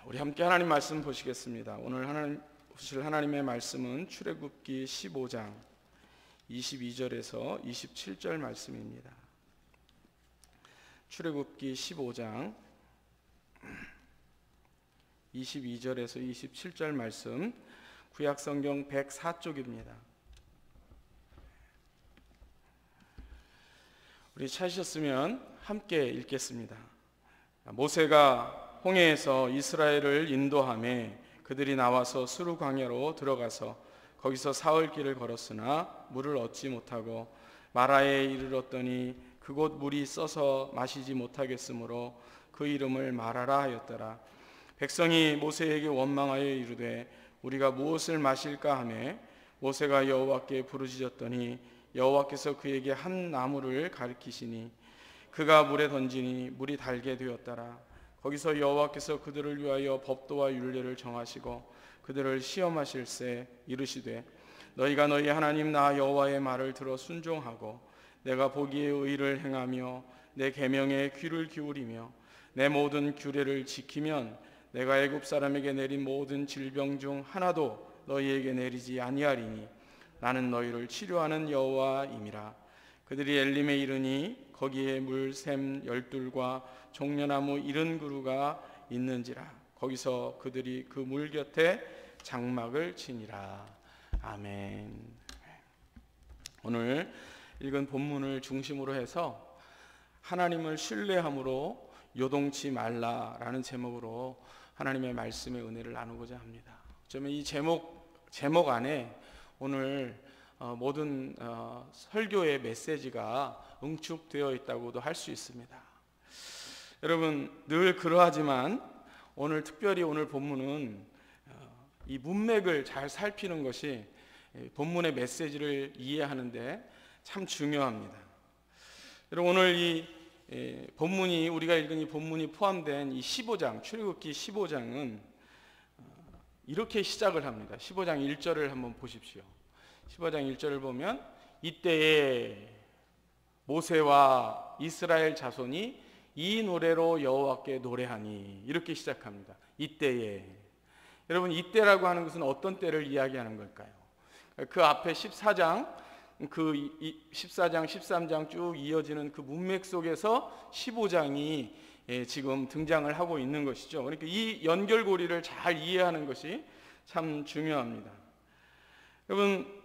우리 함께 하나님 말씀 보시겠습니다. 오늘 하나님 보실 하나님의 말씀은 출애굽기 15장 22절에서 27절 말씀입니다. 출애굽기 15장 22절에서 27절 말씀, 구약성경 104쪽입니다. 우리 찾으셨으면 함께 읽겠습니다. 모세가 홍해에서 이스라엘을 인도하매 그들이 나와서 수르 광야로 들어가서 거기서 사흘 길을 걸었으나 물을 얻지 못하고 마라에 이르렀더니 그곳 물이 써서 마시지 못하겠으므로 그 이름을 마라라 하였더라. 백성이 모세에게 원망하여 이르되 우리가 무엇을 마실까 하매 모세가 여호와께 부르짖었더니 여호와께서 그에게 한 나무를 가리키시니 그가 물에 던지니 물이 달게 되었더라. 거기서 여호와께서 그들을 위하여 법도와 율례를 정하시고 그들을 시험하실세 이르시되 너희가 너희 하나님 나 여호와의 말을 들어 순종하고 내가 보기에 의를 행하며 내 계명에 귀를 기울이며 내 모든 규례를 지키면 내가 애굽 사람에게 내린 모든 질병 중 하나도 너희에게 내리지 아니하리니 나는 너희를 치료하는 여호와임이라. 그들이 엘림에 이르니 거기에 물샘 12과 종려나무 70그루가 있는지라. 거기서 그들이 그 물 곁에 장막을 치니라. 아멘. 오늘 읽은 본문을 중심으로 해서 하나님을 신뢰함으로 요동치 말라라는 제목으로 하나님의 말씀의 은혜를 나누고자 합니다. 저는 이 제목 안에 오늘 모든 설교의 메시지가 응축되어 있다고도 할 수 있습니다. 여러분, 늘 그러하지만 오늘 특별히 오늘 본문은 이 문맥을 잘 살피는 것이 본문의 메시지를 이해하는데 참 중요합니다. 여러분, 오늘 이 본문이 우리가 읽은 이 본문이 포함된 이 15장 출애굽기 15장은 이렇게 시작을 합니다. 15장 1절을 한번 보십시오. 15장 1절을 보면 이때에 모세와 이스라엘 자손이 이 노래로 여호와께 노래하니 이렇게 시작합니다. 이때에. 여러분, 이때라고 하는 것은 어떤 때를 이야기하는 걸까요? 그 앞에 14장, 13장 쭉 이어지는 그 문맥 속에서 15장이 지금 등장을 하고 있는 것이죠. 그러니까 이 연결고리를 잘 이해하는 것이 참 중요합니다. 여러분,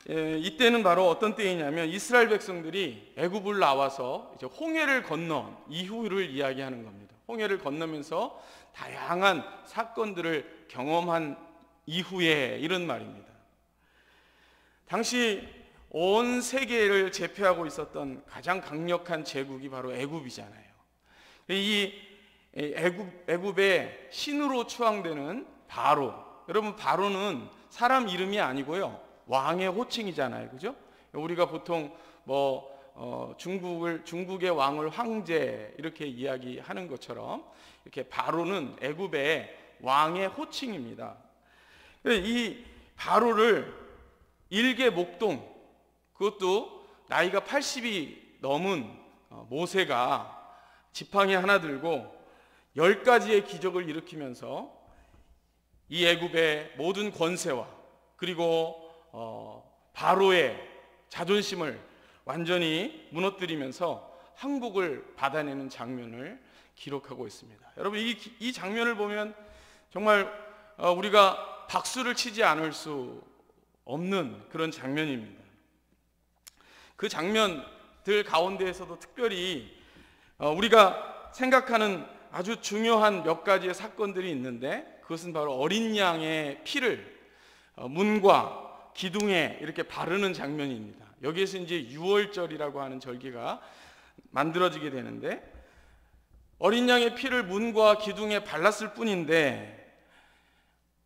이때는 바로 어떤 때이냐면 이스라엘 백성들이 애굽을 나와서 이제 홍해를 건넌 이후를 이야기하는 겁니다. 홍해를 건너면서 다양한 사건들을 경험한 이후에 이런 말입니다. 당시 온 세계를 제패하고 있었던 가장 강력한 제국이 바로 애굽이잖아요. 이 애굽의 신으로 추앙되는 바로, 여러분 바로는 사람 이름이 아니고요, 왕의 호칭이잖아요, 그죠? 우리가 보통 중국의 왕을 황제 이렇게 이야기하는 것처럼 이렇게 바로는 애굽의 왕의 호칭입니다. 이 바로를 일개 목동, 그것도 나이가 80이 넘은 모세가 지팡이 하나 들고 10가지의 기적을 일으키면서 이 애굽의 모든 권세와 그리고 바로의 자존심을 완전히 무너뜨리면서 항복을 받아내는 장면을 기록하고 있습니다. 여러분, 이 장면을 보면 정말 우리가 박수를 치지 않을 수 없는 그런 장면입니다. 그 장면들 가운데에서도 특별히 우리가 생각하는 아주 중요한 몇 가지의 사건들이 있는데 그것은 바로 어린 양의 피를 문과 기둥에 이렇게 바르는 장면입니다. 여기에서 이제 유월절이라고 하는 절기가 만들어지게 되는데 어린 양의 피를 문과 기둥에 발랐을 뿐인데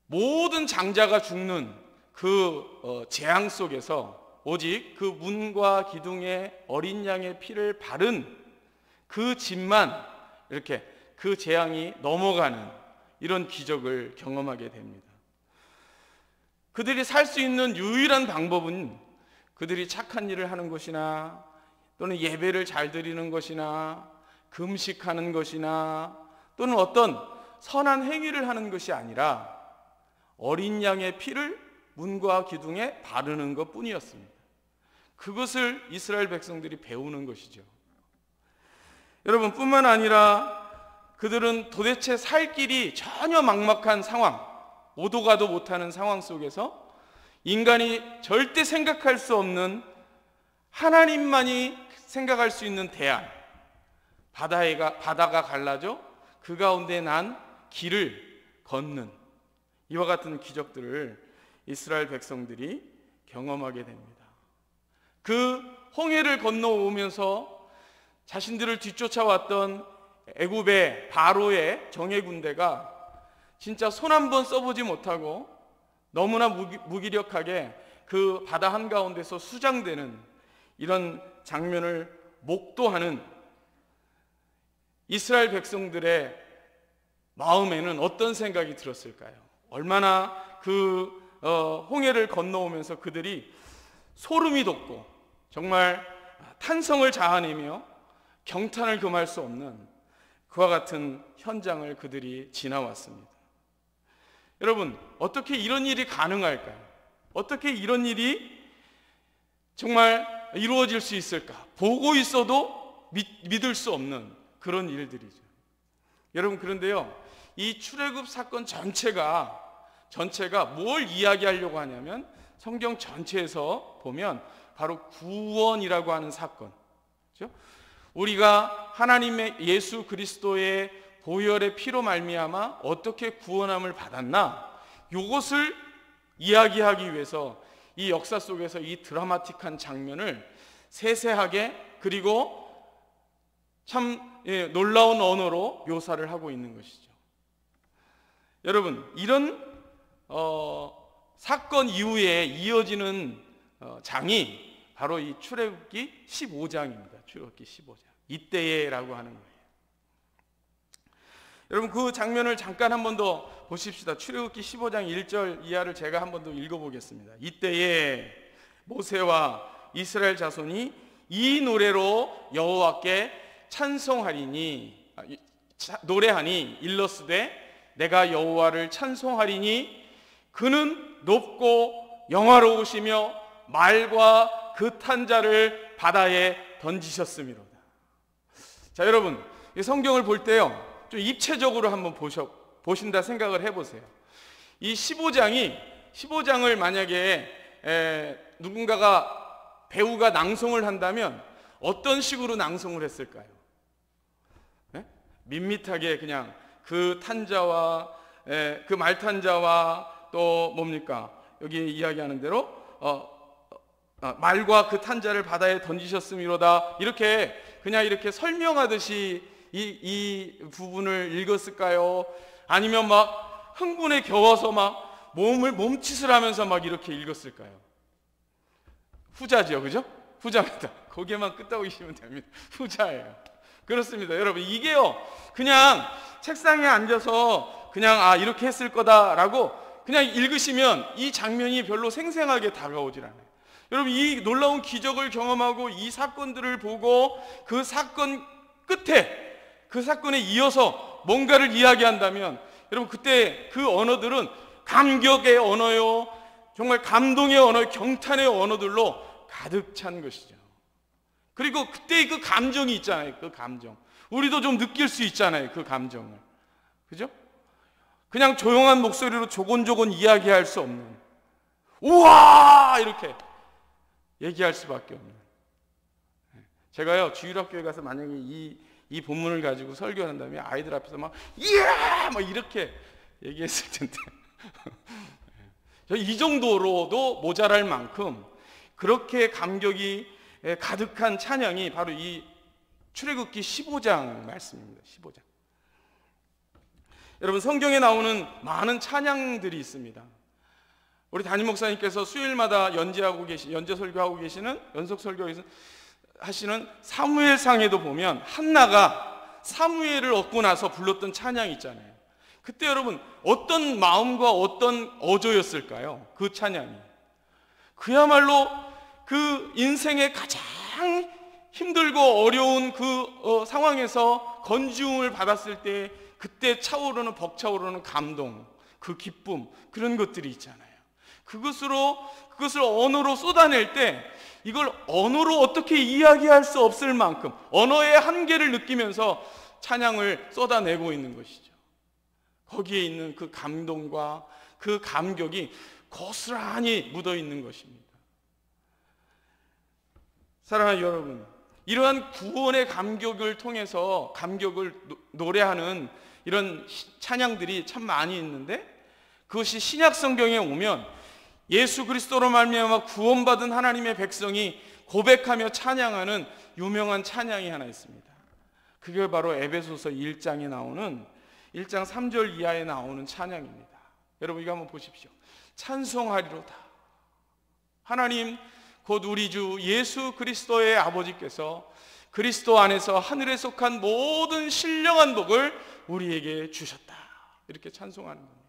모든 장자가 죽는 그 재앙 속에서 오직 그 문과 기둥에 어린 양의 피를 바른 그 집만 이렇게 그 재앙이 넘어가는 이런 기적을 경험하게 됩니다. 그들이 살 수 있는 유일한 방법은 그들이 착한 일을 하는 것이나 또는 예배를 잘 드리는 것이나 금식하는 것이나 또는 어떤 선한 행위를 하는 것이 아니라 어린 양의 피를 문과 기둥에 바르는 것 뿐이었습니다. 그것을 이스라엘 백성들이 배우는 것이죠. 여러분, 뿐만 아니라 그들은 도대체 살 길이 전혀 막막한 상황, 오도 가도 못하는 상황 속에서 인간이 절대 생각할 수 없는, 하나님만이 생각할 수 있는 대안, 바다가 갈라져 그 가운데 난 길을 걷는 이와 같은 기적들을 이스라엘 백성들이 경험하게 됩니다. 그 홍해를 건너오면서 자신들을 뒤쫓아왔던 애굽의 바로의 정예 군대가 진짜 손 한 번 써보지 못하고 너무나 무기력하게 그 바다 한가운데서 수장되는 이런 장면을 목도하는 이스라엘 백성들의 마음에는 어떤 생각이 들었을까요? 얼마나 그 홍해를 건너오면서 그들이 소름이 돋고 정말 탄성을 자아내며 경탄을 금할 수 없는 그와 같은 현장을 그들이 지나왔습니다. 여러분, 어떻게 이런 일이 가능할까요? 어떻게 이런 일이 정말 이루어질 수 있을까? 보고 있어도 믿을 수 없는 그런 일들이죠. 여러분, 그런데요, 이 출애굽 사건 전체가 뭘 이야기하려고 하냐면 성경 전체에서 보면 바로 구원이라고 하는 사건, 그렇죠? 우리가 하나님의 예수 그리스도의 보혈의 피로 말미암아 어떻게 구원함을 받았나, 이것을 이야기하기 위해서 이 역사 속에서 이 드라마틱한 장면을 세세하게 그리고 참 놀라운 언어로 묘사를 하고 있는 것이죠. 여러분, 이런 사건 이후에 이어지는 장이 바로 이 출애굽기 15장입니다. 출애굽기 15장. 이때에라고 하는 거예요. 여러분, 그 장면을 잠깐 한 번 더 보십시다. 출애굽기 15장 1절 이하를 제가 한 번 더 읽어보겠습니다. 이때에 모세와 이스라엘 자손이 이 노래로 여호와께 찬송하리니, 노래하니 일러스되 내가 여호와를 찬송하리니 그는 높고 영화로우시며 말과 그 탄 자를 바다에 던지셨음이로다. 자, 여러분, 이 성경을 볼 때요, 좀 입체적으로 한번 보신다 생각을 해보세요. 이 15장을 만약에 누군가가 배우가 낭송을 한다면 어떤 식으로 낭송을 했을까요? 네? 밋밋하게 그냥 그 탄자와 그 말탄자와 또 뭡니까? 여기 이야기하는 대로 말과 그 탄자를 바다에 던지셨음이로다, 이렇게 그냥 이렇게 설명하듯이 이 부분을 읽었을까요? 아니면 막 흥분에 겨워서 막 몸짓을 하면서 막 이렇게 읽었을까요? 후자죠, 그죠? 후자입니다. 거기에만 끄떡이시면 됩니다. 후자예요. 그렇습니다. 여러분, 이게요, 그냥 책상에 앉아서 그냥 이렇게 했을 거다라고 그냥 읽으시면 이 장면이 별로 생생하게 다가오질 않아요. 여러분, 이 놀라운 기적을 경험하고 이 사건들을 보고 그 사건 끝에 그 사건에 이어서 뭔가를 이야기한다면 여러분, 그때 그 언어들은 감격의 언어요, 정말 감동의 언어, 경탄의 언어들로 가득 찬 것이죠. 그리고 그때 그 감정이 있잖아요. 그 감정, 우리도 좀 느낄 수 있잖아요. 그 감정을, 그죠? 그냥 조용한 목소리로 조곤조곤 이야기할 수 없는, 우와 이렇게 얘기할 수밖에 없는. 제가요, 주일학교에 가서 만약에 이 본문을 가지고 설교한다면 아이들 앞에서 막 이야 막 이렇게 얘기했을 텐데 이 정도로도 모자랄 만큼 그렇게 감격이 가득한 찬양이 바로 이 출애굽기 15장 말씀입니다. 15장. 여러분, 성경에 나오는 많은 찬양들이 있습니다. 우리 담임 목사님께서 수요일마다 연재 설교하고 계시는 연속 설교에서 하시는 사무엘상에도 보면 한나가 사무엘을 얻고 나서 불렀던 찬양이 있잖아요. 그때 여러분, 어떤 마음과 어떤 어조였을까요? 그 찬양이 그야말로 그 인생의 가장 힘들고 어려운 그 상황에서 건지움을 받았을 때 그때 차오르는 벅차오르는 감동, 그 기쁨, 그런 것들이 있잖아요. 그것을 언어로 쏟아낼 때 이걸 언어로 어떻게 이야기할 수 없을 만큼 언어의 한계를 느끼면서 찬양을 쏟아내고 있는 것이죠. 거기에 있는 그 감동과 그 감격이 고스란히 묻어 있는 것입니다. 사랑하는 여러분, 이러한 구원의 감격을 통해서 감격을 노래하는 이런 찬양들이 참 많이 있는데, 그것이 신약 성경에 오면 예수 그리스도로 말미암아 구원받은 하나님의 백성이 고백하며 찬양하는 유명한 찬양이 하나 있습니다. 그게 바로 에베소서 1장에 나오는 1장 3절 이하에 나오는 찬양입니다. 여러분 이거 한번 보십시오. 찬송하리로다. 하나님 곧 우리 주 예수 그리스도의 아버지께서 그리스도 안에서 하늘에 속한 모든 신령한 복을 우리에게 주셨다. 이렇게 찬송하는 겁니다.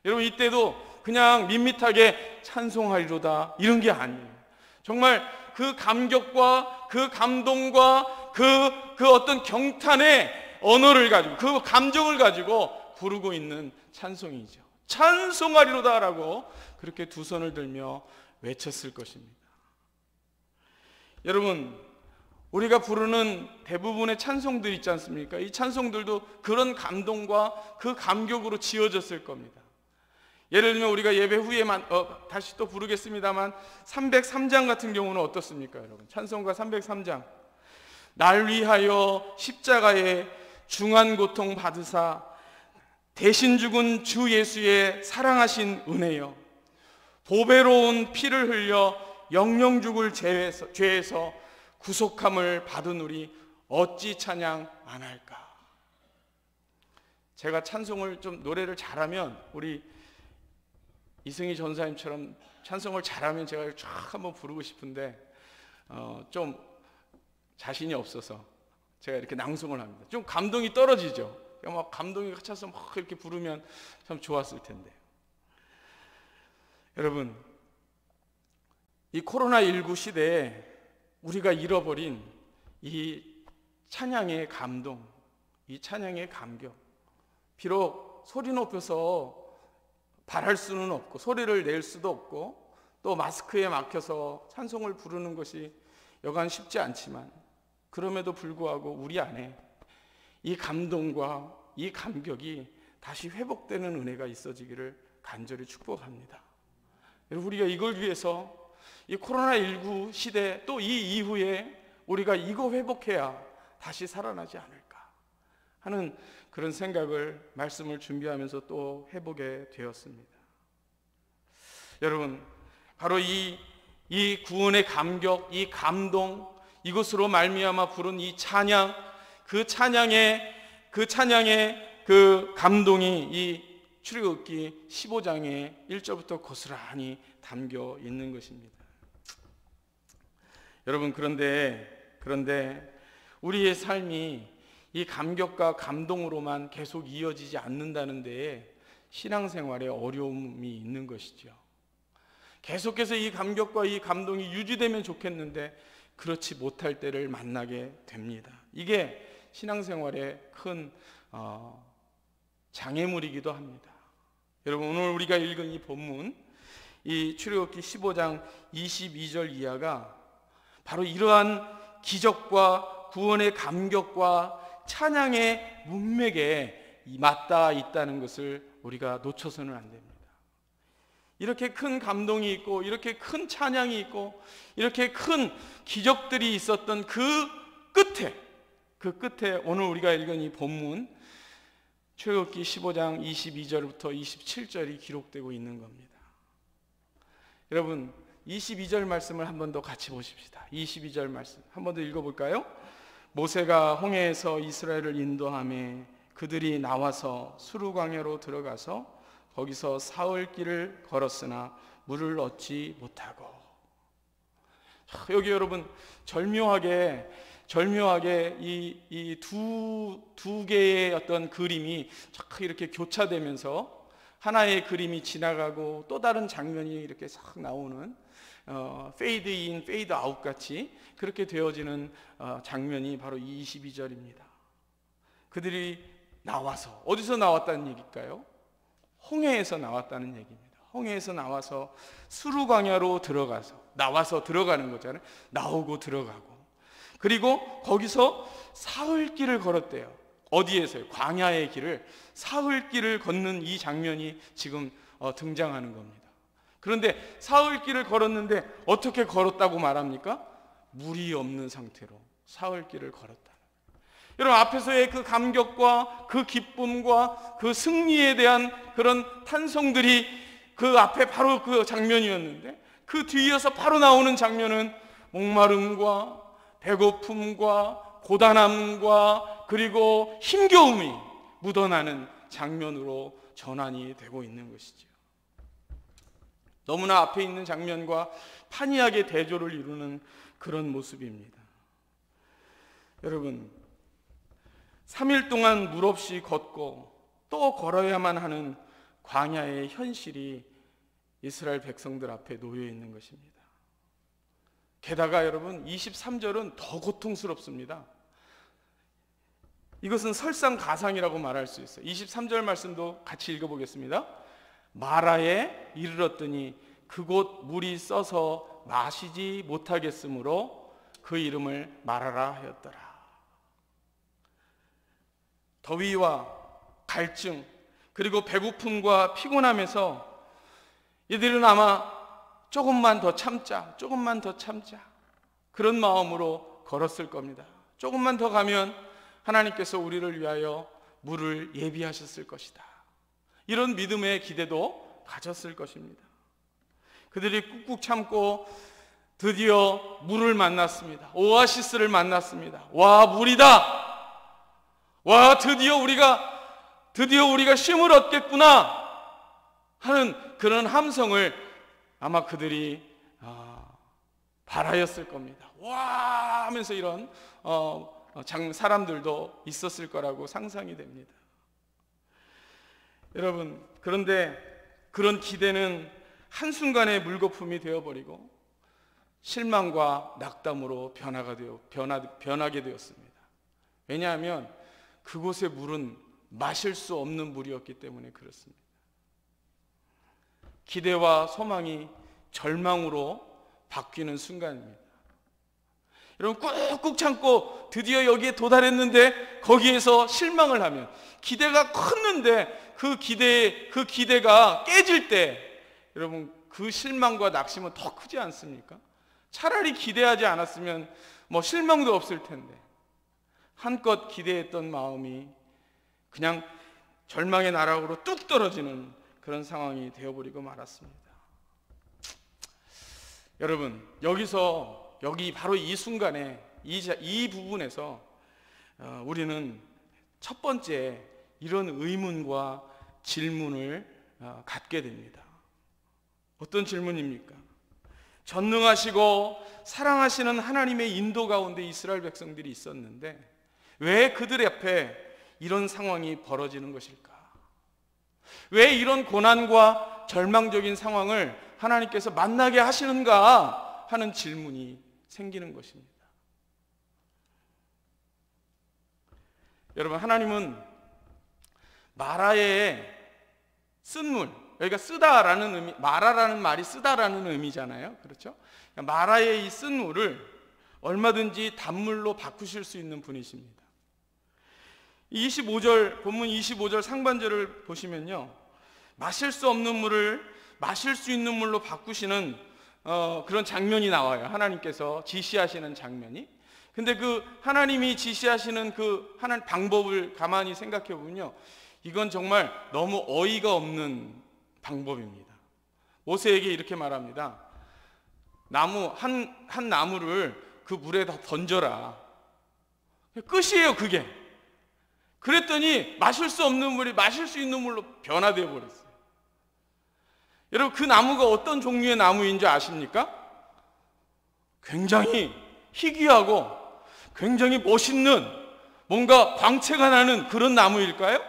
여러분 이때도 그냥 밋밋하게 찬송하리로다 이런 게 아니에요. 정말 그 감격과 그 감동과 그 어떤 경탄의 언어를 가지고 그 감정을 가지고 부르고 있는 찬송이죠. 찬송하리로다라고 그렇게 두 손을 들며 외쳤을 것입니다. 여러분 우리가 부르는 대부분의 찬송들 있지 않습니까? 이 찬송들도 그런 감동과 그 감격으로 지어졌을 겁니다. 예를 들면 우리가 예배 후에 다시 또 부르겠습니다만 303장 같은 경우는 어떻습니까 여러분? 찬송가 303장. 날 위하여 십자가에 중한 고통 받으사 대신 죽은 주 예수의 사랑하신 은혜여, 보배로운 피를 흘려 영영 죽을 죄에서 구속함을 받은 우리 어찌 찬양 안 할까? 제가 찬송을 좀 노래를 잘하면 우리 이승희 전사님처럼 찬송을 잘하면 제가 쫙 한번 부르고 싶은데 좀 자신이 없어서 제가 이렇게 낭송을 합니다. 좀 감동이 떨어지죠. 막 감동이 차서 막 이렇게 부르면 참 좋았을 텐데. 여러분 이 코로나19 시대에 우리가 잃어버린 이 찬양의 감동, 이 찬양의 감격, 비록 소리 높여서 바랄 수는 없고 소리를 낼 수도 없고 또 마스크에 막혀서 찬송을 부르는 것이 여간 쉽지 않지만 그럼에도 불구하고 우리 안에 이 감동과 이 감격이 다시 회복되는 은혜가 있어지기를 간절히 축복합니다. 여러분 우리가 이걸 위해서 이 코로나19 시대 또 이 이후에 우리가 이거 회복해야 다시 살아나지 않을까 하는 그런 생각을 말씀을 준비하면서 또 해보게 되었습니다. 여러분 바로 이 구원의 감격, 이 감동, 이것으로 말미암아 부른 이 찬양, 그 찬양의 그 감동이 이 출애굽기 15장의 1절부터 고스란히 담겨 있는 것입니다. 여러분 그런데 우리의 삶이 이 감격과 감동으로만 계속 이어지지 않는다는 데에 신앙생활에 어려움이 있는 것이죠. 계속해서 이 감격과 이 감동이 유지되면 좋겠는데 그렇지 못할 때를 만나게 됩니다. 이게 신앙생활의 큰 장애물이기도 합니다. 여러분 오늘 우리가 읽은 이 본문, 이 출애굽기 15장 22절 이하가 바로 이러한 기적과 구원의 감격과 찬양의 문맥에 맞닿아 있다는 것을 우리가 놓쳐서는 안 됩니다. 이렇게 큰 감동이 있고 이렇게 큰 찬양이 있고 이렇게 큰 기적들이 있었던 그 끝에 오늘 우리가 읽은 이 본문 출애굽기 15장 22절부터 27절이 기록되고 있는 겁니다. 여러분 22절 말씀을 한 번 더 같이 보십시다. 22절 말씀 한 번 더 읽어볼까요? 모세가 홍해에서 이스라엘을 인도하며 그들이 나와서 수르광야로 들어가서 거기서 사흘 길을 걸었으나 물을 얻지 못하고. 여기 여러분 절묘하게 이 두 개의 어떤 그림이 이렇게 교차되면서 하나의 그림이 지나가고 또 다른 장면이 이렇게 싹 나오는 페이드 인, 페이드 아웃 같이 그렇게 되어지는 장면이 바로 이 22절입니다. 그들이 나와서, 어디서 나왔다는 얘기일까요? 홍해에서 나왔다는 얘기입니다. 홍해에서 나와서 수르 광야로 나와서 들어가는 거잖아요. 나오고 들어가고. 그리고 거기서 사흘길을 걸었대요. 어디에서요? 광야의 길을, 사흘길을 걷는 이 장면이 지금 등장하는 겁니다. 그런데 사흘길을 걸었는데 어떻게 걸었다고 말합니까? 물이 없는 상태로 사흘길을 걸었다. 여러분, 앞에서의 그 감격과 그 기쁨과 그 승리에 대한 그런 탄성들이 그 앞에 바로 그 장면이었는데, 그 뒤이어서 바로 나오는 장면은 목마름과 배고픔과 고단함과 그리고 힘겨움이 묻어나는 장면으로 전환이 되고 있는 것이죠. 너무나 앞에 있는 장면과 판이하게 대조를 이루는 그런 모습입니다. 여러분, 3일 동안 물 없이 걷고 또 걸어야만 하는 광야의 현실이 이스라엘 백성들 앞에 놓여 있는 것입니다. 게다가 여러분, 23절은 더 고통스럽습니다. 이것은 설상가상이라고 말할 수 있어요. 23절 말씀도 같이 읽어보겠습니다. 마라에 이르렀더니 그곳 물이 써서 마시지 못하겠으므로 그 이름을 마라라 하였더라. 더위와 갈증, 그리고 배고픔과 피곤함에서 이들은 아마 조금만 더 참자, 조금만 더 참자, 그런 마음으로 걸었을 겁니다. 조금만 더 가면 하나님께서 우리를 위하여 물을 예비하셨을 것이다, 이런 믿음의 기대도 가졌을 것입니다. 그들이 꾹꾹 참고 드디어 물을 만났습니다. 오아시스를 만났습니다. 와, 물이다. 와, 드디어 우리가 쉼을 얻겠구나 하는 그런 함성을 아마 그들이 바라였을 겁니다. 와 하면서 이런 사람들도 있었을 거라고 상상이 됩니다. 여러분, 그런데 그런 기대는 한순간에 물거품이 되어버리고 실망과 낙담으로 변하게 되었습니다. 왜냐하면 그곳의 물은 마실 수 없는 물이었기 때문에 그렇습니다. 기대와 소망이 절망으로 바뀌는 순간입니다. 여러분, 꾹꾹 참고 드디어 여기에 도달했는데 거기에서 실망을 하면, 기대가 컸는데 그 기대가 깨질 때 여러분, 그 실망과 낙심은 더 크지 않습니까? 차라리 기대하지 않았으면 뭐 실망도 없을 텐데, 한껏 기대했던 마음이 그냥 절망의 나락으로 뚝 떨어지는 그런 상황이 되어버리고 말았습니다. 여러분, 여기 바로 이 순간에 이 부분에서 우리는 첫 번째 이런 의문과 질문을 갖게 됩니다. 어떤 질문입니까? 전능하시고 사랑하시는 하나님의 인도 가운데 이스라엘 백성들이 있었는데 왜 그들 앞에 이런 상황이 벌어지는 것일까? 왜 이런 고난과 절망적인 상황을 하나님께서 만나게 하시는가 하는 질문이 생기는 것입니다. 여러분, 하나님은 마라의 쓴물, 여기가 쓰다라는 의미, 마라라는 말이 쓰다라는 의미잖아요. 그렇죠? 마라의 이 쓴물을 얼마든지 단물로 바꾸실 수 있는 분이십니다. 25절, 본문 25절 상반절을 보시면요, 마실 수 없는 물을 마실 수 있는 물로 바꾸시는 그런 장면이 나와요. 하나님께서 지시하시는 장면이. 근데 그 하나님이 지시하시는 그 하나님 방법을 가만히 생각해 보면요, 이건 정말 너무 어이가 없는 방법입니다. 모세에게 이렇게 말합니다. 한 나무를 그 물에다 던져라. 끝이에요, 그게. 그랬더니 마실 수 없는 물이 마실 수 있는 물로 변화되어 버렸어요. 여러분, 그 나무가 어떤 종류의 나무인 줄 아십니까? 굉장히 희귀하고 굉장히 멋있는, 뭔가 광채가 나는 그런 나무일까요?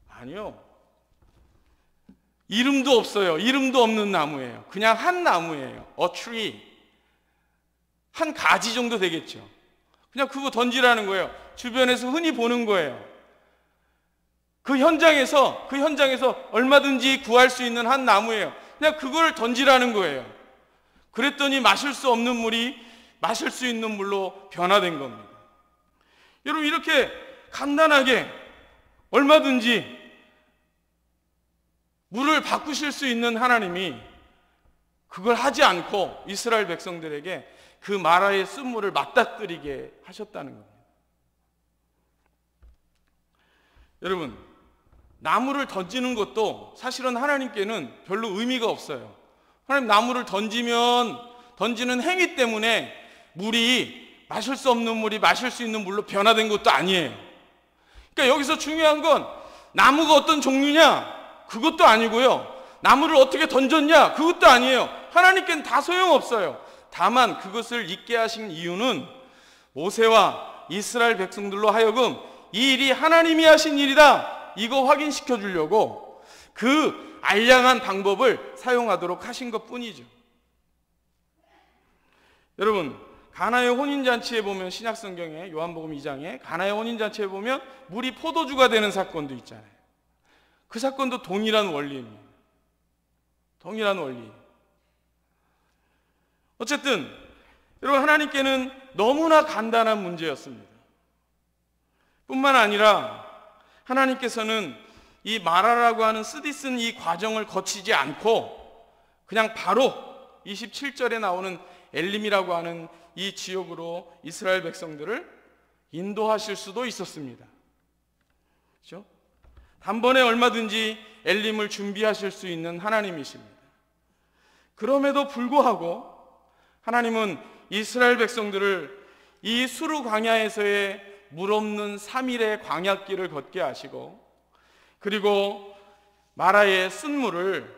아니요. 이름도 없어요. 이름도 없는 나무예요. 그냥 한 나무예요. A tree. 한 가지 정도 되겠죠. 그냥 그거 던지라는 거예요. 주변에서 흔히 보는 거예요. 그 현장에서 얼마든지 구할 수 있는 한 나무예요. 그냥 그걸 던지라는 거예요. 그랬더니 마실 수 없는 물이 마실 수 있는 물로 변화된 겁니다. 여러분, 이렇게 간단하게 얼마든지 물을 바꾸실 수 있는 하나님이 그걸 하지 않고 이스라엘 백성들에게 그 마라의 쓴물을 맞닥뜨리게 하셨다는 겁니다. 여러분, 나무를 던지는 것도 사실은 하나님께는 별로 의미가 없어요. 하나님, 나무를 던지는 행위 때문에 물이 마실 수 없는 물이 마실 수 있는 물로 변화된 것도 아니에요. 그러니까 여기서 중요한 건 나무가 어떤 종류냐? 그것도 아니고요. 나무를 어떻게 던졌냐? 그것도 아니에요. 하나님께는 다 소용없어요. 다만 그것을 잊게 하신 이유는 모세와 이스라엘 백성들로 하여금 이 일이 하나님이 하신 일이다, 이거 확인시켜 주려고 그 알량한 방법을 사용하도록 하신 것 뿐이죠. 여러분, 가나의 혼인잔치에 보면, 신약성경에 요한복음 2장에 가나의 혼인잔치에 보면 물이 포도주가 되는 사건도 있잖아요. 그 사건도 동일한 원리입니다. 동일한 원리. 어쨌든 여러분, 하나님께는 너무나 간단한 문제였습니다. 뿐만 아니라 하나님께서는 이 마라라고 하는 쓰디쓴 이 과정을 거치지 않고 그냥 바로 27절에 나오는 엘림이라고 하는 이 지역으로 이스라엘 백성들을 인도하실 수도 있었습니다. 그렇죠? 단번에 얼마든지 엘림을 준비하실 수 있는 하나님이십니다. 그럼에도 불구하고 하나님은 이스라엘 백성들을 이 수르 광야에서의 물 없는 3일의 광야길을 걷게 하시고, 그리고 마라의 쓴물을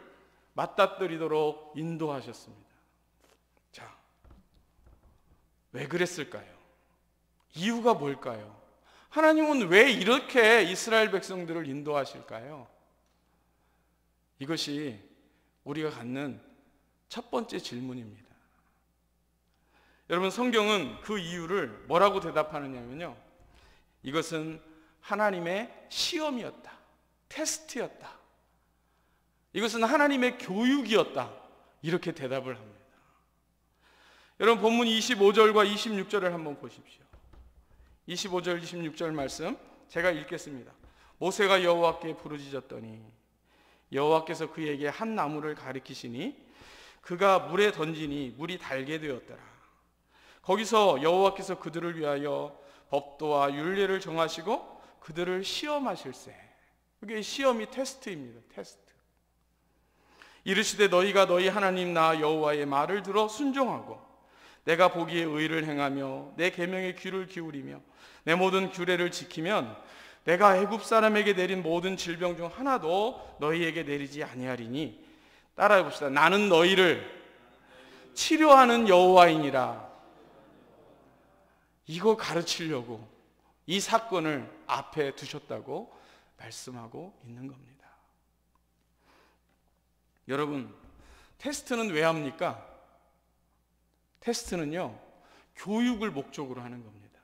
맞닥뜨리도록 인도하셨습니다. 자, 왜 그랬을까요? 이유가 뭘까요? 하나님은 왜 이렇게 이스라엘 백성들을 인도하실까요? 이것이 우리가 갖는 첫 번째 질문입니다. 여러분, 성경은 그 이유를 뭐라고 대답하느냐면요, 이것은 하나님의 시험이었다, 테스트였다, 이것은 하나님의 교육이었다, 이렇게 대답을 합니다. 여러분, 본문 25절과 26절을 한번 보십시오. 25절 26절 말씀 제가 읽겠습니다. 모세가 여호와께 부르짖었더니 여호와께서 그에게 한 나무를 가리키시니 그가 물에 던지니 물이 달게 되었더라. 거기서 여호와께서 그들을 위하여 법도와 율례를 정하시고 그들을 시험하실세. 이게 시험이 테스트입니다. 테스트. 이르시되 너희가 너희 하나님 나 여호와의 말을 들어 순종하고 내가 보기에 의를 행하며 내 계명에 귀를 기울이며 내 모든 규례를 지키면 내가 애굽 사람에게 내린 모든 질병 중 하나도 너희에게 내리지 아니하리니, 따라해 봅시다. 나는 너희를 치료하는 여호와이니라. 이거 가르치려고 이 사건을 앞에 두셨다고 말씀하고 있는 겁니다. 여러분, 테스트는 왜 합니까? 테스트는요, 교육을 목적으로 하는 겁니다.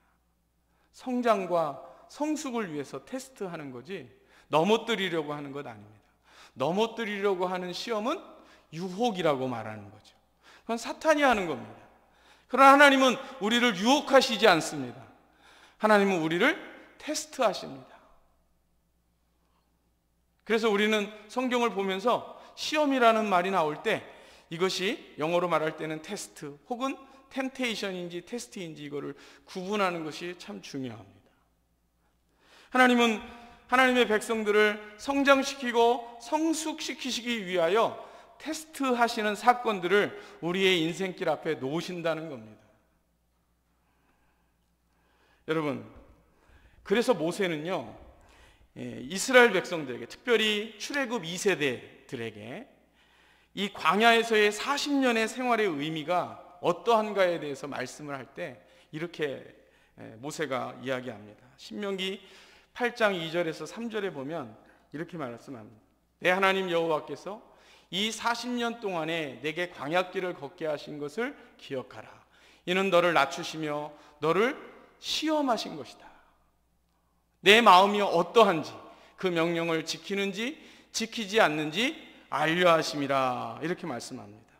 성장과 성숙을 위해서 테스트하는 거지 넘어뜨리려고 하는 것 아닙니다. 넘어뜨리려고 하는 시험은 유혹이라고 말하는 거죠. 그건 사탄이 하는 겁니다. 그러나 하나님은 우리를 유혹하시지 않습니다. 하나님은 우리를 테스트하십니다. 그래서 우리는 성경을 보면서 시험이라는 말이 나올 때 이것이 영어로 말할 때는 테스트 혹은 템테이션인지 테스트인지 이거를 구분하는 것이 참 중요합니다. 하나님은 하나님의 백성들을 성장시키고 성숙시키시기 위하여 테스트하시는 사건들을 우리의 인생길 앞에 놓으신다는 겁니다. 여러분, 그래서 모세는요, 이스라엘 백성들에게, 특별히 출애굽 2세대들에게 이 광야에서의 40년의 생활의 의미가 어떠한가에 대해서 말씀을 할 때 이렇게 모세가 이야기합니다. 신명기 8장 2절에서 3절에 보면 이렇게 말씀합니다. 내 하나님 여호와께서 이 40년 동안에 내게 광야길을 걷게 하신 것을 기억하라. 이는 너를 낮추시며 너를 시험하신 것이다. 내 마음이 어떠한지 그 명령을 지키는지 지키지 않는지 알려 하심이라 이렇게 말씀합니다.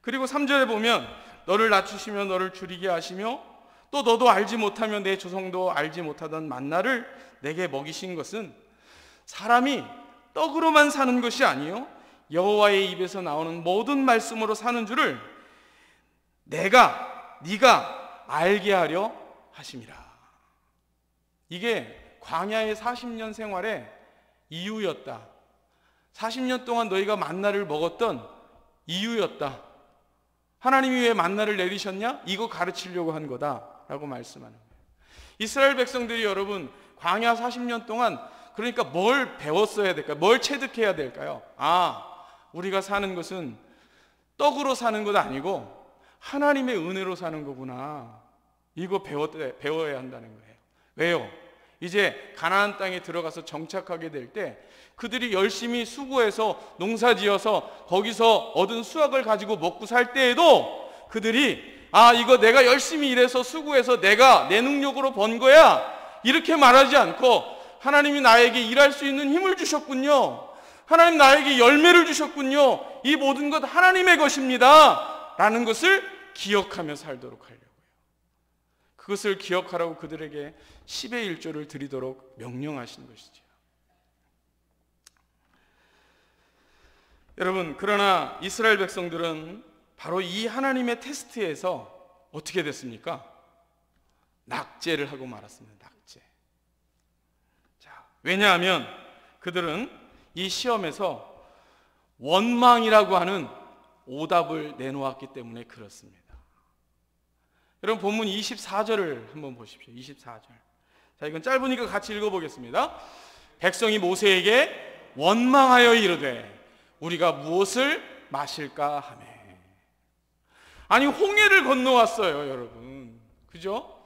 그리고 3절에 보면 너를 낮추시며 너를 줄이게 하시며 또 너도 알지 못하며 내 조상도 알지 못하던 만나를 내게 먹이신 것은 사람이 떡으로만 사는 것이 아니요 여호와의 입에서 나오는 모든 말씀으로 사는 줄을 네가 알게 하려 하심이라. 이게 광야의 40년 생활의 이유였다. 40년 동안 너희가 만나를 먹었던 이유였다. 하나님이 왜 만나를 내리셨냐? 이거 가르치려고 한 거다라고 말씀하는 거예요. 이스라엘 백성들이 여러분 광야 40년 동안 그러니까 뭘 배웠어야 될까요? 뭘 체득해야 될까요? 우리가 사는 것은 떡으로 사는 것 아니고 하나님의 은혜로 사는 거구나. 이거 배워야 한다는 거예요. 왜요? 이제 가나안 땅에 들어가서 정착하게 될 때 그들이 열심히 수고해서 농사지어서 거기서 얻은 수확을 가지고 먹고 살 때에도 그들이 이거 내가 열심히 일해서 수고해서 내가 내 능력으로 번 거야 이렇게 말하지 않고 하나님이 나에게 일할 수 있는 힘을 주셨군요. 하나님 나에게 열매를 주셨군요. 이 모든 것 하나님의 것입니다 라는 것을 기억하며 살도록 하려고요. 그것을 기억하라고 그들에게 10의 1조를 드리도록 명령하신 것이죠. 여러분, 그러나 이스라엘 백성들은 바로 이 하나님의 테스트에서 어떻게 됐습니까? 낙제를 하고 말았습니다. 낙제. 왜냐하면 그들은 이 시험에서 원망이라고 하는 오답을 내놓았기 때문에 그렇습니다. 여러분 본문 24절을 한번 보십시오. 24절. 자, 이건 짧으니까 같이 읽어보겠습니다. 백성이 모세에게 원망하여 이르되 우리가 무엇을 마실까 하매. 아니 홍해를 건너왔어요, 여러분. 그죠?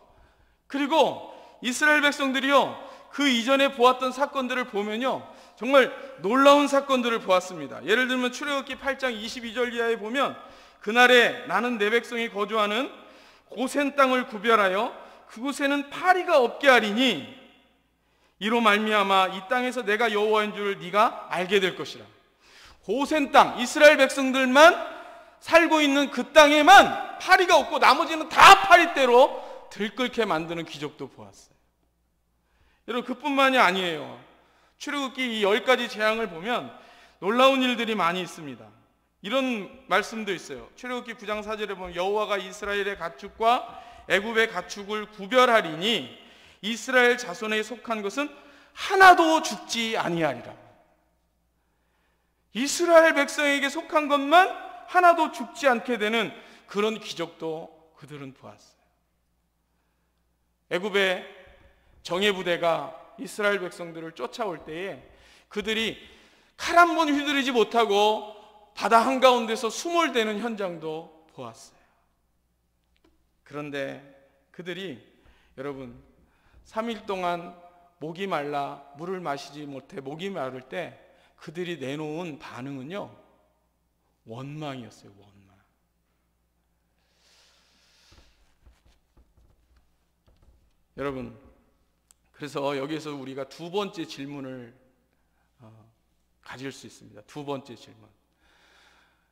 그리고 이스라엘 백성들이요, 그 이전에 보았던 사건들을 보면요, 정말 놀라운 사건들을 보았습니다. 예를 들면 출애굽기 8장 22절 이하에 보면 그날에 나는 내 백성이 거주하는 고센 땅을 구별하여 그곳에는 파리가 없게 하리니 이로 말미암아 이 땅에서 내가 여호와인 줄을 네가 알게 될 것이라. 고센 땅, 이스라엘 백성들만 살고 있는 그 땅에만 파리가 없고 나머지는 다 파리대로 들끓게 만드는 기적도 보았어요. 여러분 그뿐만이 아니에요. 출애굽기 이 10가지 재앙을 보면 놀라운 일들이 많이 있습니다. 이런 말씀도 있어요. 출애굽기 9장 4절에 보면 여호와가 이스라엘의 가축과 애굽의 가축을 구별하리니 이스라엘 자손에 속한 것은 하나도 죽지 아니하리라. 이스라엘 백성에게 속한 것만 하나도 죽지 않게 되는 그런 기적도 그들은 보았어요. 애굽의 정예부대가 이스라엘 백성들을 쫓아올 때에 그들이 칼 한 번 휘두르지 못하고 바다 한가운데서 수몰되는 현장도 보았어요. 그런데 그들이 여러분 3일 동안 목이 말라 물을 마시지 못해 목이 마를 때 그들이 내놓은 반응은요, 원망이었어요. 원망. 여러분, 그래서 여기에서 우리가 두 번째 질문을 가질 수 있습니다. 두 번째 질문.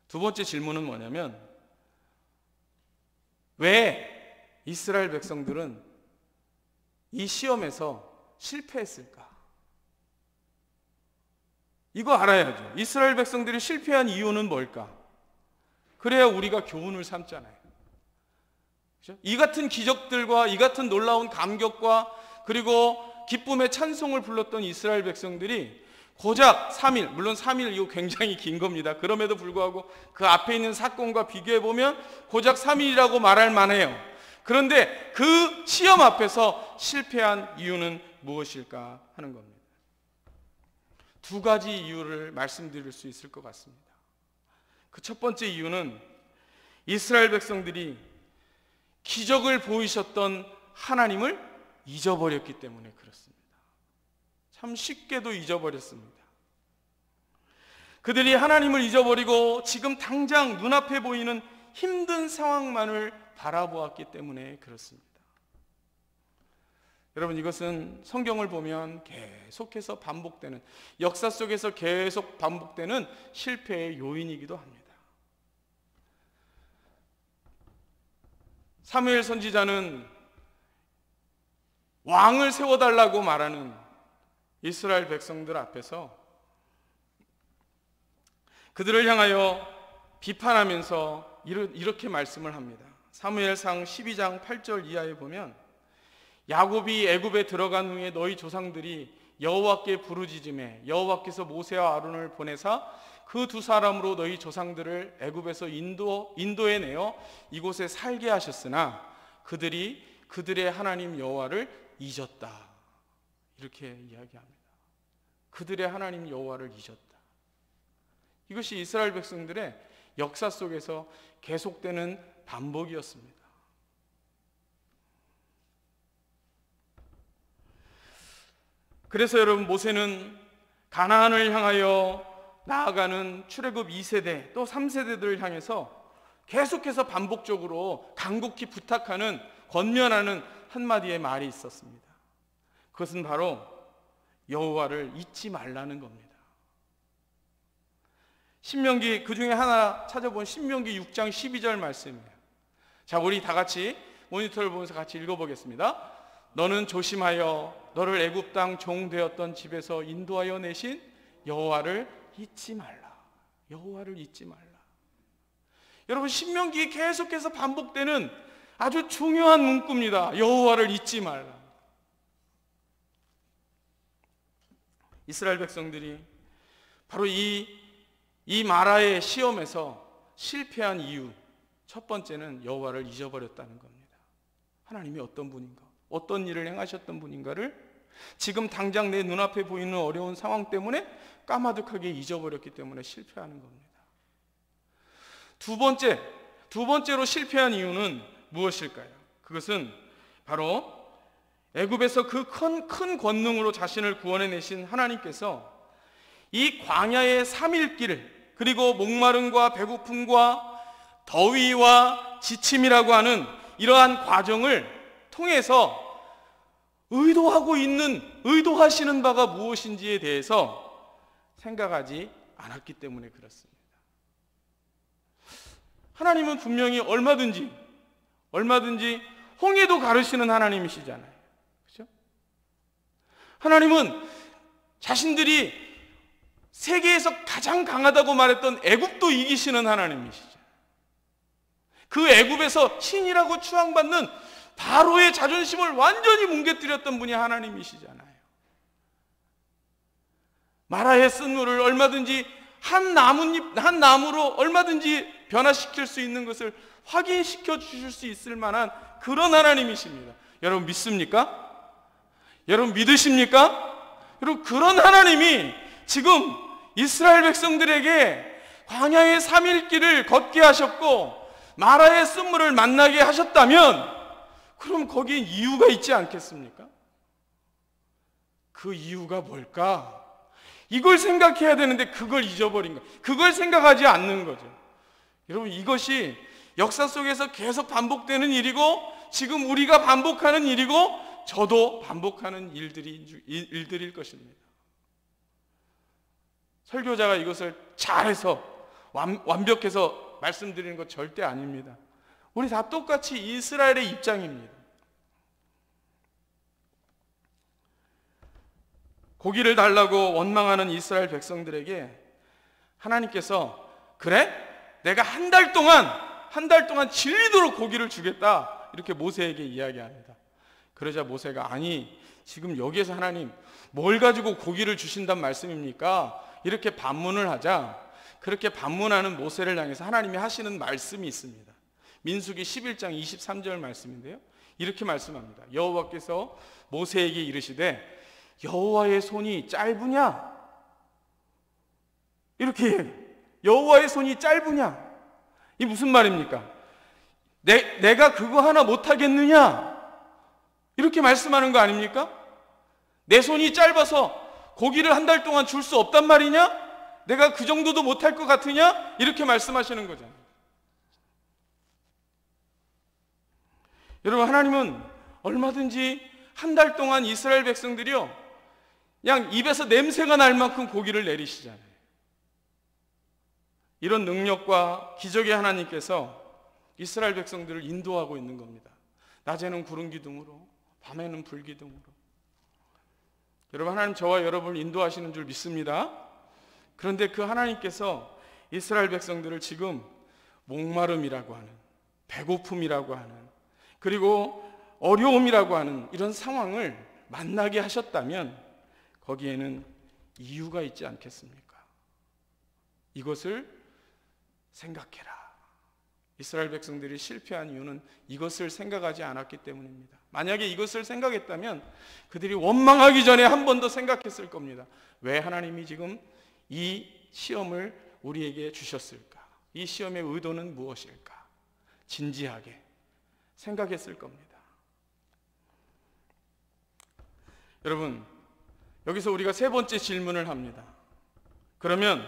두 번째 질문은 뭐냐면 왜 이스라엘 백성들은 이 시험에서 실패했을까? 이거 알아야죠. 이스라엘 백성들이 실패한 이유는 뭘까? 그래야 우리가 교훈을 삼잖아요. 그렇죠? 이 같은 기적들과 이 같은 놀라운 감격과 그리고 기쁨의 찬송을 불렀던 이스라엘 백성들이 고작 3일, 물론 3일 이거 굉장히 긴 겁니다. 그럼에도 불구하고 그 앞에 있는 사건과 비교해보면 고작 3일이라고 말할 만해요. 그런데 그 시험 앞에서 실패한 이유는 무엇일까 하는 겁니다. 두 가지 이유를 말씀드릴 수 있을 것 같습니다. 그 첫 번째 이유는 이스라엘 백성들이 기적을 보이셨던 하나님을 잊어버렸기 때문에 그렇습니다. 참 쉽게도 잊어버렸습니다. 그들이 하나님을 잊어버리고 지금 당장 눈앞에 보이는 힘든 상황만을 바라보았기 때문에 그렇습니다. 여러분, 이것은 성경을 보면 계속해서 반복되는, 역사 속에서 계속 반복되는 실패의 요인이기도 합니다. 사무엘 선지자는 왕을 세워달라고 말하는 이스라엘 백성들 앞에서 그들을 향하여 비판하면서 이렇게 말씀을 합니다. 사무엘상 12장 8절 이하에 보면, 야곱이 애굽에 들어간 후에 너희 조상들이 여호와께 부르짖음에 여호와께서 모세와 아론을 보내사 그 두 사람으로 너희 조상들을 애굽에서 인도에 내어 이곳에 살게 하셨으나 그들이 그들의 하나님 여호와를 잊었다. 이렇게 이야기합니다. 그들의 하나님 여호와를 잊었다. 이것이 이스라엘 백성들의 역사 속에서 계속되는 반복이었습니다. 그래서 여러분, 모세는 가나안을 향하여 나아가는 출애굽 2세대 또 3세대들을 향해서 계속해서 반복적으로 간곡히 부탁하는, 권면하는 한마디의 말이 있었습니다. 그것은 바로 여호와를 잊지 말라는 겁니다. 신명기, 그 중에 하나 찾아본 신명기 6장 12절 말씀이에요. 자, 우리 다 같이 모니터를 보면서 같이 읽어보겠습니다. 너는 조심하여 너를 애굽 땅 종 되었던 집에서 인도하여 내신 여호와를 잊지 말라. 여호와를 잊지 말라. 여러분, 신명기에 계속해서 반복되는 아주 중요한 문구입니다. 여호와를 잊지 말라. 이스라엘 백성들이 바로 이 마라의 시험에서 실패한 이유, 첫 번째는 여호와를 잊어버렸다는 겁니다. 하나님이 어떤 분인가, 어떤 일을 행하셨던 분인가를 지금 당장 내 눈앞에 보이는 어려운 상황 때문에 까마득하게 잊어버렸기 때문에 실패하는 겁니다. 두 번째로 실패한 이유는 무엇일까요? 그것은 바로 애굽에서 그 큰 권능으로 자신을 구원해내신 하나님께서 이 광야의 3일길, 그리고 목마름과 배고픔과 더위와 지침이라고 하는 이러한 과정을 통해서 의도하시는 바가 무엇인지에 대해서 생각하지 않았기 때문에 그렇습니다. 하나님은 분명히 얼마든지 홍해도 가르시는 하나님이시잖아요. 그렇죠? 하나님은 자신들이 세계에서 가장 강하다고 말했던 애굽도 이기시는 하나님이시죠. 그 애굽에서 신이라고 추앙받는 바로의 자존심을 완전히 뭉개뜨렸던 분이 하나님이시잖아요. 마라의 쓴물을 얼마든지 한 나무로 얼마든지 변화시킬 수 있는 것을 확인시켜 주실 수 있을 만한 그런 하나님이십니다. 여러분 믿습니까? 여러분 믿으십니까? 여러분, 그런 하나님이 지금 이스라엘 백성들에게 광야의 3일길을 걷게 하셨고 마라의 쓴물을 만나게 하셨다면, 그럼 거기에 이유가 있지 않겠습니까? 그 이유가 뭘까? 이걸 생각해야 되는데 그걸 잊어버린 거예요. 그걸 생각하지 않는 거죠. 여러분, 이것이 역사 속에서 계속 반복되는 일이고, 지금 우리가 반복하는 일이고, 저도 반복하는 일들일 것입니다. 설교자가 이것을 잘해서 완벽해서 말씀드리는 것 절대 아닙니다. 우리 다 똑같이 이스라엘의 입장입니다. 고기를 달라고 원망하는 이스라엘 백성들에게 하나님께서, 그래? 내가 한 달 동안 질리도록 고기를 주겠다, 이렇게 모세에게 이야기합니다. 그러자 모세가, 아니, 지금 여기에서 하나님 뭘 가지고 고기를 주신단 말씀입니까? 이렇게 반문을 하자, 그렇게 반문하는 모세를 향해서 하나님이 하시는 말씀이 있습니다. 민수기 11장 23절 말씀인데요, 이렇게 말씀합니다. 여호와께서 모세에게 이르시되 여호와의 손이 짧으냐? 이렇게, 여호와의 손이 짧으냐? 이 무슨 말입니까? 내가 그거 하나 못하겠느냐? 이렇게 말씀하는 거 아닙니까? 내 손이 짧아서 고기를 한 달 동안 줄 수 없단 말이냐? 내가 그 정도도 못할 것 같으냐? 이렇게 말씀하시는 거잖아요. 얼마든지 한 달 동안 이스라엘 백성들이요, 그냥 입에서 냄새가 날 만큼 고기를 내리시잖아요. 이런 능력과 기적의 하나님께서 이스라엘 백성들을 인도하고 있는 겁니다. 낮에는 구름 기둥으로, 밤에는 불 기둥으로. 여러분, 하나님 저와 여러분을 인도하시는 줄 믿습니다. 그런데 그 하나님께서 이스라엘 백성들을 지금 목마름이라고 하는, 배고픔이라고 하는, 그리고 어려움이라고 하는 이런 상황을 만나게 하셨다면 거기에는 이유가 있지 않겠습니까? 이것을 생각해라. 이스라엘 백성들이 실패한 이유는 이것을 생각하지 않았기 때문입니다. 만약에 이것을 생각했다면 그들이 원망하기 전에 한 번 더 생각했을 겁니다. 왜 하나님이 지금 이 시험을 우리에게 주셨을까? 이 시험의 의도는 무엇일까? 진지하게 생각했을 겁니다. 여러분, 여기서 우리가 세 번째 질문을 합니다. 그러면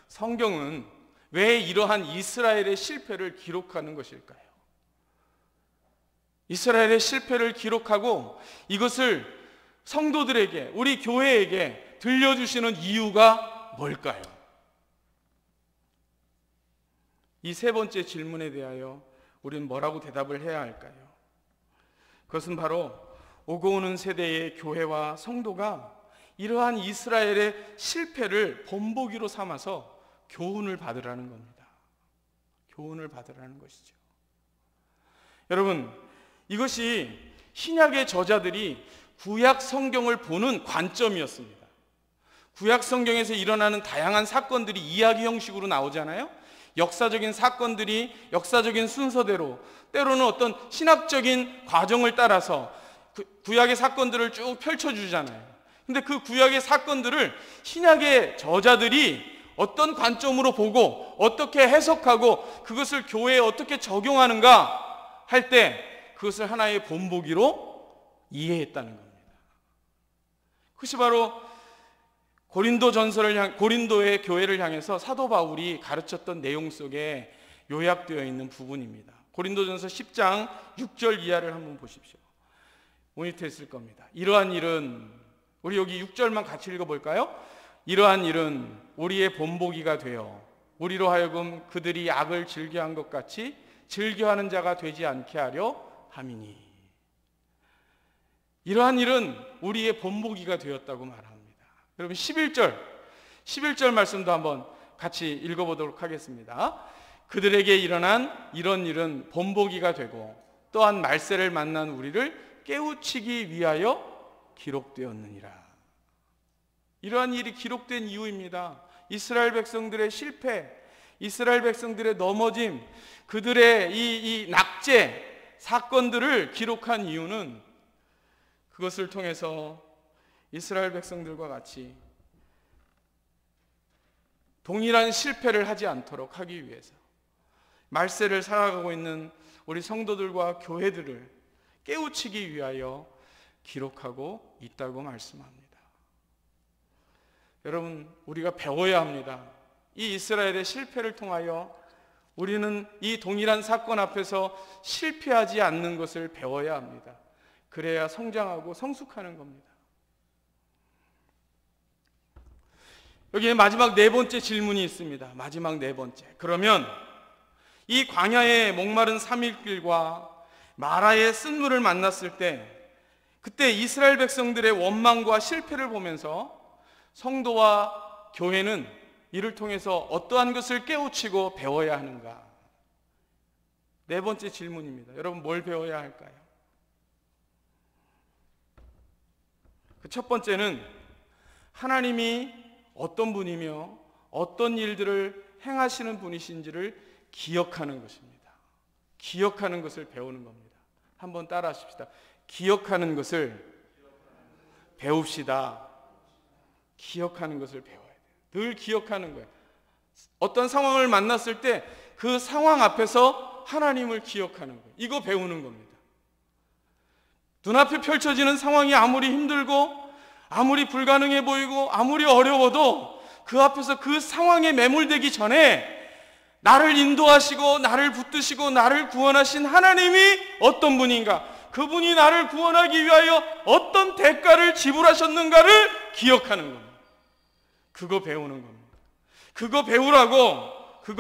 성경은 왜 이러한 이스라엘의 실패를 기록하는 것일까요? 이스라엘의 실패를 기록하고 이것을 성도들에게, 우리 교회에게 들려주시는 이유가 뭘까요? 이 세 번째 질문에 대하여 우리는 뭐라고 대답을 해야 할까요? 그것은 바로 오고 오는 세대의 교회와 성도가 이러한 이스라엘의 실패를 본보기로 삼아서 교훈을 받으라는 겁니다. 교훈을 받으라는 것이죠. 여러분, 이것이 신약의 저자들이 구약 성경을 보는 관점이었습니다. 구약 성경에서 일어나는 다양한 사건들이 이야기 형식으로 나오잖아요. 역사적인 사건들이 역사적인 순서대로, 때로는 어떤 신학적인 과정을 따라서 구약의 사건들을 쭉 펼쳐주잖아요. 근데 그 구약의 사건들을 신약의 저자들이 어떤 관점으로 보고 어떻게 해석하고 그것을 교회에 어떻게 적용하는가 할 때 그것을 하나의 본보기로 이해했다는 겁니다. 그것이 바로 고린도의 교회를 향해서 사도 바울이 가르쳤던 내용 속에 요약되어 있는 부분입니다. 고린도전서 10장 6절 이하를 한번 보십시오. 모니터에 있을 겁니다. 이러한 일은, 우리 여기 6절만 같이 읽어볼까요? 이러한 일은 우리의 본보기가 되어 우리로 하여금 그들이 악을 즐겨한 것 같이 즐겨하는 자가 되지 않게 하려 함이니. 이러한 일은 우리의 본보기가 되었다고 말합니다. 여러분, 11절 말씀도 한번 같이 읽어보도록 하겠습니다. 그들에게 일어난 이런 일은 본보기가 되고 또한 말세를 만난 우리를 깨우치기 위하여 기록되었느니라. 이러한 일이 기록된 이유입니다. 이스라엘 백성들의 실패, 이스라엘 백성들의 넘어짐, 그들의 이 낙제 사건들을 기록한 이유는 그것을 통해서 이스라엘 백성들과 같이 동일한 실패를 하지 않도록 하기 위해서 말세를 살아가고 있는 우리 성도들과 교회들을 깨우치기 위하여 기록하고 있다고 말씀합니다. 여러분, 우리가 배워야 합니다. 이 이스라엘의 실패를 통하여 우리는 이 동일한 사건 앞에서 실패하지 않는 것을 배워야 합니다. 그래야 성장하고 성숙하는 겁니다. 여기에 마지막 네 번째 질문이 있습니다. 마지막 네 번째. 그러면 이 광야의 목마른 3일길과 마라의 쓴물을 만났을 때, 그때 이스라엘 백성들의 원망과 실패를 보면서 성도와 교회는 이를 통해서 어떠한 것을 깨우치고 배워야 하는가? 네 번째 질문입니다. 여러분, 뭘 배워야 할까요? 그 첫 번째는 하나님이 어떤 분이며 어떤 일들을 행하시는 분이신지를 기억하는 것입니다. 기억하는 것을 배우는 겁니다. 한번 따라 하십시다. 기억하는 것을 배웁시다. 기억하는 것을 배워야 돼요. 늘 기억하는 거예요. 어떤 상황을 만났을 때 그 상황 앞에서 하나님을 기억하는 거예요. 이거 배우는 겁니다. 눈앞에 펼쳐지는 상황이 아무리 힘들고 아무리 불가능해 보이고 아무리 어려워도 그 앞에서 그 상황에 매몰되기 전에 나를 인도하시고 나를 붙드시고 나를 구원하신 하나님이 어떤 분인가, 그분이 나를 구원하기 위하여 어떤 대가를 지불하셨는가를 기억하는 겁니다. 그거 배우는 겁니다. 그거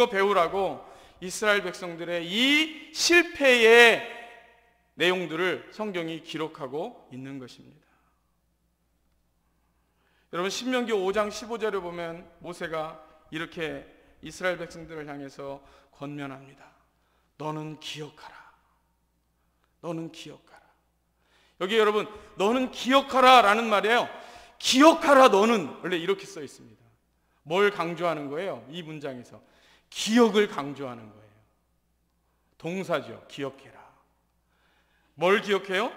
배우라고 이스라엘 백성들의 이 실패의 내용들을 성경이 기록하고 있는 것입니다. 여러분, 신명기 5장 15절에 보면 모세가 이렇게 이스라엘 백성들을 향해서 권면합니다. 너는 기억하라. 너는 기억하라. 여기 여러분, 너는 기억하라 라는 말이에요. 기억하라 너는, 원래 이렇게 써 있습니다. 뭘 강조하는 거예요? 이 문장에서 기억을 강조하는 거예요. 동사죠. 기억해라. 뭘 기억해요?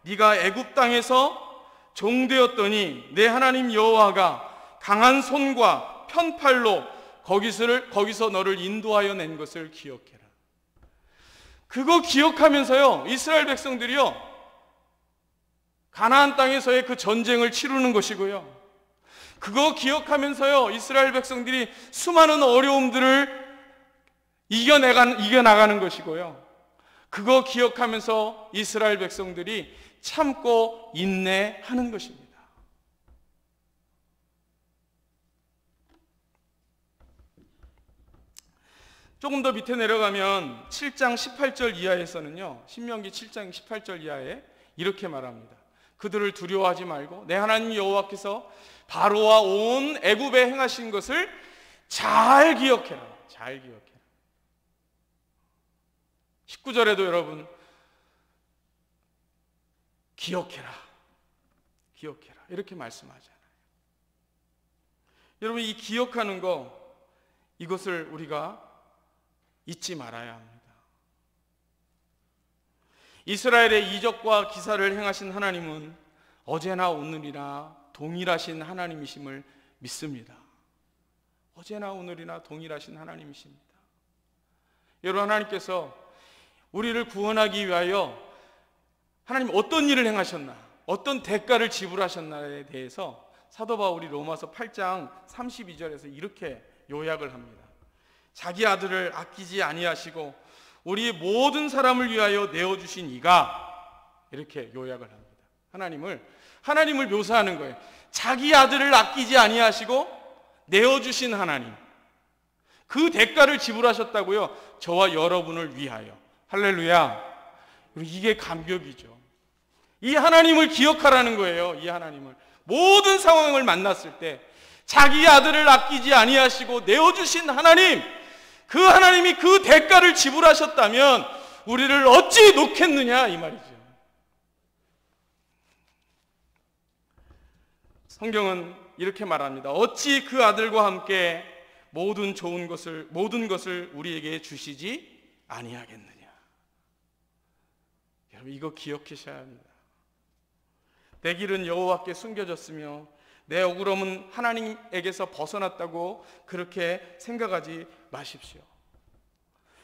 네가 애굽 땅에서 종되었더니 내 하나님 여호와가 강한 손과 편팔로 거기서 너를 인도하여 낸 것을 기억해라. 그거 기억하면서요, 이스라엘 백성들이요, 가나안 땅에서의 그 전쟁을 치르는 것이고요, 그거 기억하면서요, 이스라엘 백성들이 수많은 어려움들을 이겨나가는 것이고요, 그거 기억하면서 이스라엘 백성들이 참고 인내하는 것입니다. 조금 더 밑에 내려가면 7장 18절 이하에서는요, 신명기 7장 18절 이하에 이렇게 말합니다. 그들을 두려워하지 말고 내 하나님 여호와께서 바로와 온 애굽에 행하신 것을 잘 기억해라. 잘 기억해라. 19절에도 여러분, 기억해라. 기억해라. 이렇게 말씀하잖아요. 여러분, 이 기억하는 거, 이것을 우리가 잊지 말아야 합니다. 이스라엘의 이적과 기사를 행하신 하나님은 어제나 오늘이나 동일하신 하나님이심을 믿습니다. 어제나 오늘이나 동일하신 하나님이십니다. 여러분, 하나님께서 우리를 구원하기 위하여 하나님 어떤 일을 행하셨나, 어떤 대가를 지불하셨나에 대해서 사도 바울이 로마서 8장 32절에서 이렇게 요약을 합니다. 자기 아들을 아끼지 아니하시고 우리 모든 사람을 위하여 내어주신 이가, 이렇게 요약을 합니다. 하나님을 묘사하는 거예요. 자기 아들을 아끼지 아니하시고 내어주신 하나님, 그 대가를 지불하셨다고요, 저와 여러분을 위하여. 할렐루야. 이게 감격이죠. 이 하나님을 기억하라는 거예요. 이 하나님을 모든 상황을 만났을 때 자기 아들을 아끼지 아니하시고 내어주신 하나님, 그 하나님이 그 대가를 지불하셨다면 우리를 어찌 놓겠느냐, 이 말이죠. 성경은 이렇게 말합니다. 어찌 그 아들과 함께 모든 것을 우리에게 주시지 아니하겠느냐. 여러분, 이거 기억하셔야 합니다. 내 길은 여호와께 숨겨졌으며 내 억울함은 하나님에게서 벗어났다고 그렇게 생각하지 마십시오.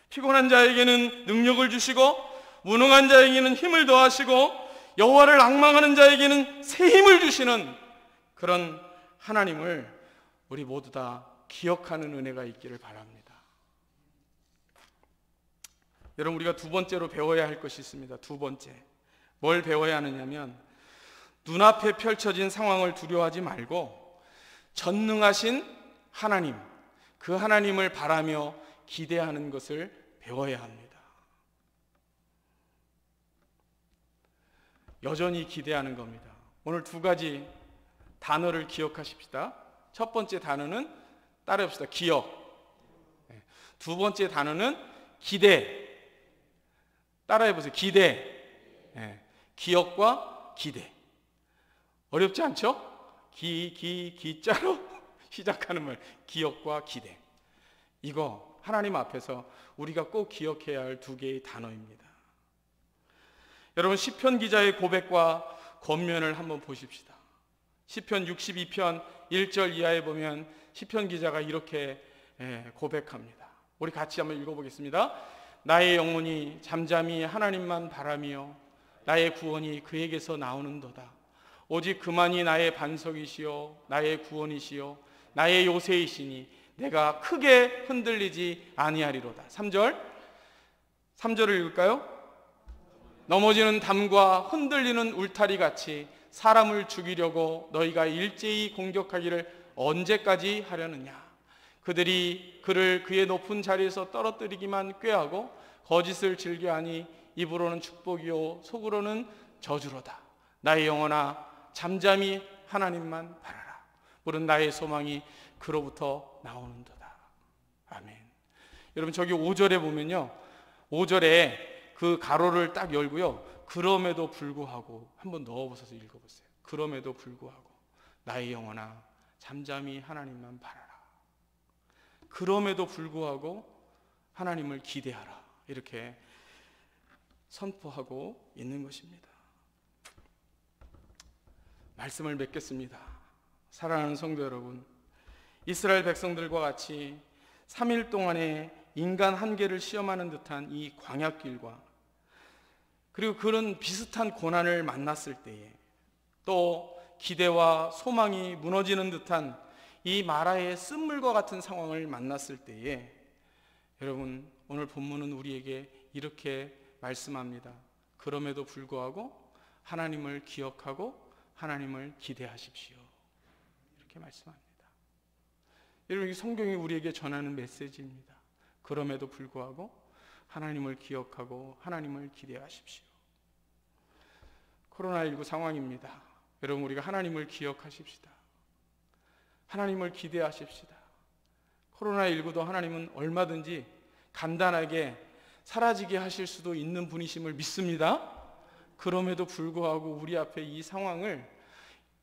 피곤한 자에게는 능력을 주시고 무능한 자에게는 힘을 더하시고 여호와를 앙망하는 자에게는 새 힘을 주시는 그런 하나님을 우리 모두 다 기억하는 은혜가 있기를 바랍니다. 여러분, 우리가 두 번째로 배워야 할 것이 있습니다. 두 번째, 뭘 배워야 하느냐면, 눈앞에 펼쳐진 상황을 두려워하지 말고 전능하신 하나님, 그 하나님을 바라며 기대하는 것을 배워야 합니다. 여전히 기대하는 겁니다. 오늘 두 가지 단어를 기억하십시다. 첫 번째 단어는 따라해봅시다. 기억. 두 번째 단어는 기대. 따라해보세요. 기대. 기억과 기대. 어렵지 않죠? 기자로 시작하는 말, 기억과 기대. 이거 하나님 앞에서 우리가 꼭 기억해야 할 두 개의 단어입니다. 여러분, 시편 기자의 고백과 권면을 한번 보십시다. 시편 62편 1절 이하에 보면 시편 기자가 이렇게 고백합니다. 우리 같이 한번 읽어보겠습니다. 나의 영혼이 잠잠히 하나님만 바라며 나의 구원이 그에게서 나오는도다. 오직 그만이 나의 반석이시요 나의 구원이시요 나의 요새이시니 내가 크게 흔들리지 아니하리로다. 3절을 읽을까요? 넘어지는 담과 흔들리는 울타리 같이 사람을 죽이려고 너희가 일제히 공격하기를 언제까지 하려느냐. 그들이 그를 그의 높은 자리에서 떨어뜨리기만 꾀하고 거짓을 즐겨하니 입으로는 축복이요 속으로는 저주로다. 나의 영혼아 잠잠히 하나님만 바라라. 물은 나의 소망이 그로부터 나오는도다. 아멘. 여러분 저기 5절에 보면요, 5절에 그 가로를 딱 열고요, 그럼에도 불구하고 한번 넣어보셔서 읽어보세요. 그럼에도 불구하고 나의 영혼아 잠잠히 하나님만 바라라. 그럼에도 불구하고 하나님을 기대하라. 이렇게 선포하고 있는 것입니다. 말씀을 맺겠습니다. 사랑하는 성도 여러분, 이스라엘 백성들과 같이 3일 동안에 인간 한계를 시험하는 듯한 이 광야길과 그리고 그런 비슷한 고난을 만났을 때에 또 기대와 소망이 무너지는 듯한 이 마라의 쓴물과 같은 상황을 만났을 때에 여러분 오늘 본문은 우리에게 이렇게 말씀합니다. 그럼에도 불구하고 하나님을 기억하고 하나님을 기대하십시오. 이렇게 말씀합니다. 여러분 이 성경이 우리에게 전하는 메시지입니다. 그럼에도 불구하고 하나님을 기억하고 하나님을 기대하십시오. 코로나19 상황입니다. 여러분 우리가 하나님을 기억하십시다. 하나님을 기대하십시다. 코로나19도 하나님은 얼마든지 간단하게 사라지게 하실 수도 있는 분이심을 믿습니다. 그럼에도 불구하고 우리 앞에 이 상황을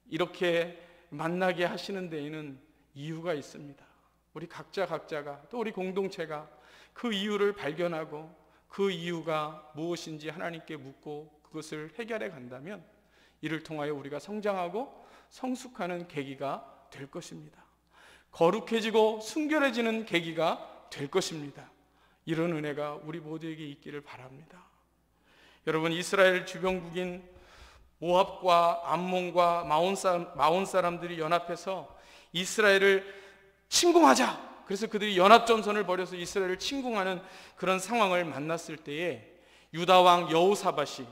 이렇게 만나게 하시는 데에는 이유가 있습니다. 우리 각자가 또 우리 공동체가 그 이유를 발견하고 그 이유가 무엇인지 하나님께 묻고 그것을 해결해 간다면 이를 통하여 우리가 성장하고 성숙하는 계기가 될 것입니다. 거룩해지고 순결해지는 계기가 될 것입니다. 이런 은혜가 우리 모두에게 있기를 바랍니다. 여러분 이스라엘 주변국인 모압과 암몬과 마온 사람들이 연합해서 이스라엘을 침공하자. 그래서 그들이 연합전선을 벌여서 이스라엘을 침공하는 그런 상황을 만났을 때에 유다 왕 여호사밧이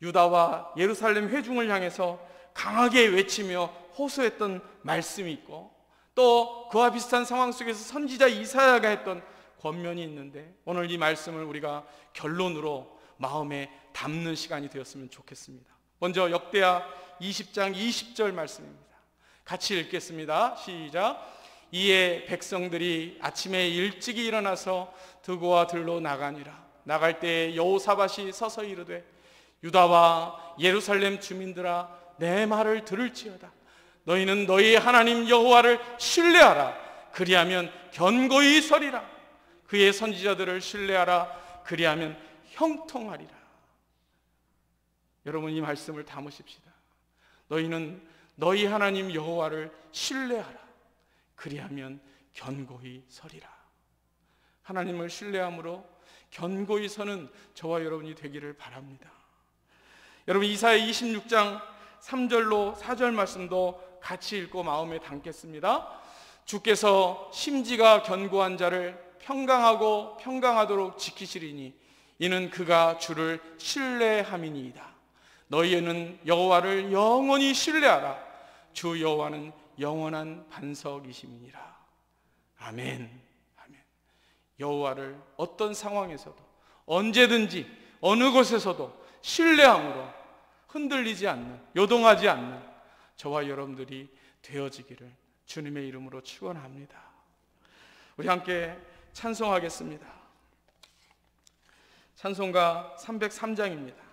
유다와 예루살렘 회중을 향해서 강하게 외치며 호소했던 말씀이 있고 또 그와 비슷한 상황 속에서 선지자 이사야가 했던 권면이 있는데 오늘 이 말씀을 우리가 결론으로 마음에 담는 시간이 되었으면 좋겠습니다. 먼저 역대하 20장 20절 말씀입니다. 같이 읽겠습니다. 시작. 이에 백성들이 아침에 일찍이 일어나서 드고와 들로 나가니라. 나갈 때에 여호사밧이 서서 이르되 유다와 예루살렘 주민들아 내 말을 들을지어다. 너희는 너희 하나님 여호와를 신뢰하라. 그리하면 견고히 서리라. 그의 선지자들을 신뢰하라. 그리하면 형통하리라. 여러분 이 말씀을 담으십시다. 너희는 너희 하나님 여호와를 신뢰하라. 그리하면 견고히 서리라. 하나님을 신뢰함으로 견고히 서는 저와 여러분이 되기를 바랍니다. 여러분 이사야 26장 3절로 4절 말씀도 같이 읽고 마음에 담겠습니다. 주께서 심지가 견고한 자를 평강하고 평강하도록 지키시리니 이는 그가 주를 신뢰함이니이다. 너희는 여호와를 영원히 신뢰하라. 주 여호와는 영원한 반석이심이니라. 아멘. 아멘. 여호와를 어떤 상황에서도 언제든지 어느 곳에서도 신뢰함으로 흔들리지 않는, 요동하지 않는 저와 여러분들이 되어지기를 주님의 이름으로 축원합니다. 우리 함께 찬송하겠습니다. 찬송가 303장입니다.